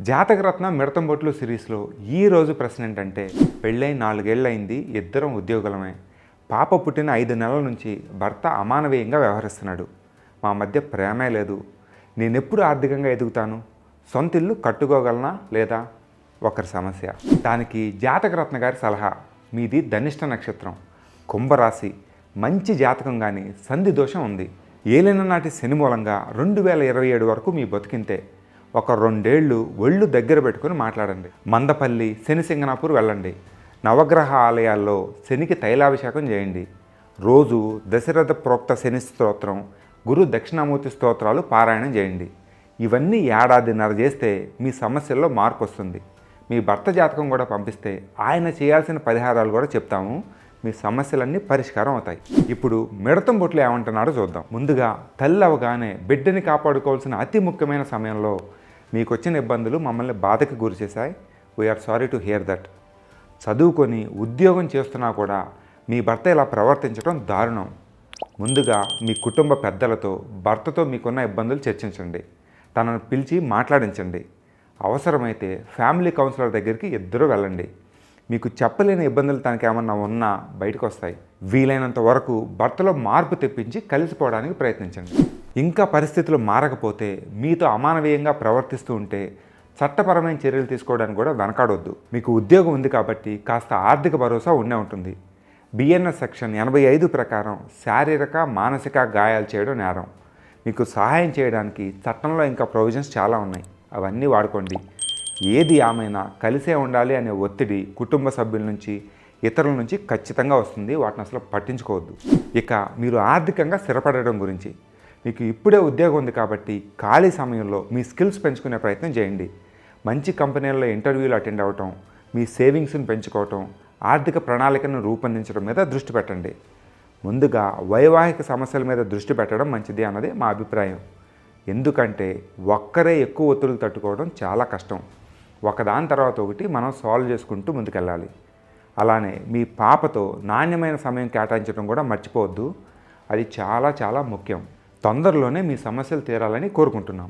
జాతకరత్న మిడతంబొట్లు సిరీస్లో ఈరోజు ప్రశ్న ఏంటంటే, పెళ్ళై 4 ఏళ్ళయింది, ఇద్దరం ఉద్యోగులమే. పాప పుట్టిన 5 నెలల నుంచి భర్త అమానవీయంగా వ్యవహరిస్తున్నాడు. మా మధ్య ప్రేమే లేదు. నేనెప్పుడు ఆర్థికంగా ఎదుగుతాను? సొంత ఇల్లు కట్టుకోగలనా లేదా? ఒకరి సమస్య. దానికి జాతకరత్న గారి సలహా. మీది ధనిష్ట నక్షత్రం, కుంభరాశి, మంచి జాతకం కానీ సంధి దోషం ఉంది. ఏలిన నాటి శని మూలంగా 2027 వరకు మీ బతుకింతే. ఒక 2 ఏళ్ళు ఒళ్ళు దగ్గర పెట్టుకుని మాట్లాడండి. మందపల్లి, శని సింగనాపూర్ వెళ్ళండి. నవగ్రహ ఆలయాల్లో శనికి తైలాభిషేకం చేయండి. రోజు దశరథ ప్రోక్త శని స్తోత్రం, గురు దక్షిణామూర్తి స్తోత్రాలు పారాయణం చేయండి. ఇవన్నీ ఏడాదిన్నర చేస్తే మీ సమస్యల్లో మార్పు వస్తుంది. మీ భర్త జాతకం కూడా పంపిస్తే ఆయన చేయాల్సిన పరిహారాలు కూడా చెప్తాము. మీ సమస్యలన్నీ పరిష్కారం అవుతాయి. ఇప్పుడు మిడతం బొట్లు ఏమంటున్నాడో చూద్దాం. ముందుగా తల్లి అవగానే బిడ్డని కాపాడుకోవాల్సిన అతి ముఖ్యమైన సమయంలో మీకు వచ్చిన ఇబ్బందులు మమ్మల్ని బాధకి గురి చేశాయి. We are sorry to hear that. చదువుకొని ఉద్యోగం చేస్తున్నా కూడా మీ భర్త ఇలా ప్రవర్తించడం దారుణం. ముందుగా మీ కుటుంబ పెద్దలతో భర్తతో మీకున్న ఇబ్బందులు చర్చించండి. తనను పిలిచి మాట్లాడించండి. అవసరమైతే ఫ్యామిలీ కౌన్సిలర్ దగ్గరికి ఇద్దరు వెళ్ళండి. మీకు చెప్పలేని ఇబ్బందులు తనకి ఏమన్నా ఉన్నా బయటకు వస్తాయి. వీలైనంత వరకు భర్తలో మార్పు తెప్పించి కలిసిపోవడానికి ప్రయత్నించండి. ఇంకా పరిస్థితులు మారకపోతే, మీతో అమానవీయంగా ప్రవర్తిస్తూ ఉంటే చట్టపరమైన చర్యలు తీసుకోవడానికి కూడా వెనకాడొద్దు. మీకు ఉద్యోగం ఉంది కాబట్టి కాస్త ఆర్థిక భరోసా ఉండే ఉంటుంది. బిఎన్ఎస్ సెక్షన్ 85 ప్రకారం శారీరక మానసిక గాయాలు చేయడం నేరం. మీకు సహాయం చేయడానికి చట్టంలో ఇంకా ప్రొవిజన్స్ చాలా ఉన్నాయి. అవన్నీ వాడుకోండి. ఏది ఏమైనా కలిసే ఉండాలి అనే ఒత్తిడి కుటుంబ సభ్యుల నుంచి, ఇతరుల నుంచి ఖచ్చితంగా వస్తుంది. వాటిని అసలు పట్టించుకోవద్దు. ఇక మీరు ఆర్థికంగా స్థిరపడడం గురించి. మీకు ఇప్పుడే ఉద్యోగం ఉంది కాబట్టి ఖాళీ సమయంలో మీ స్కిల్స్ పెంచుకునే ప్రయత్నం చేయండి. మంచి కంపెనీల్లో ఇంటర్వ్యూలు అటెండ్ అవ్వటం, మీ సేవింగ్స్ని పెంచుకోవటం, ఆర్థిక ప్రణాళికను రూపొందించడం మీద దృష్టి పెట్టండి. ముందుగా వైవాహిక సమస్యల మీద దృష్టి పెట్టడం మంచిది అన్నది మా అభిప్రాయం. ఎందుకంటే ఒక్కరే ఎక్కువ ఒత్తిడులు తట్టుకోవడం చాలా కష్టం. ఒకదాని తర్వాత ఒకటి మనం సాల్వ్ చేసుకుంటూ ముందుకెళ్ళాలి. అలానే మీ పాపతో నాణ్యమైన సమయం కేటాయించడం కూడా మర్చిపోవద్దు. అది చాలా చాలా ముఖ్యం. తొందరలోనే మీ సమస్యలు తీరాలని కోరుకుంటున్నాం.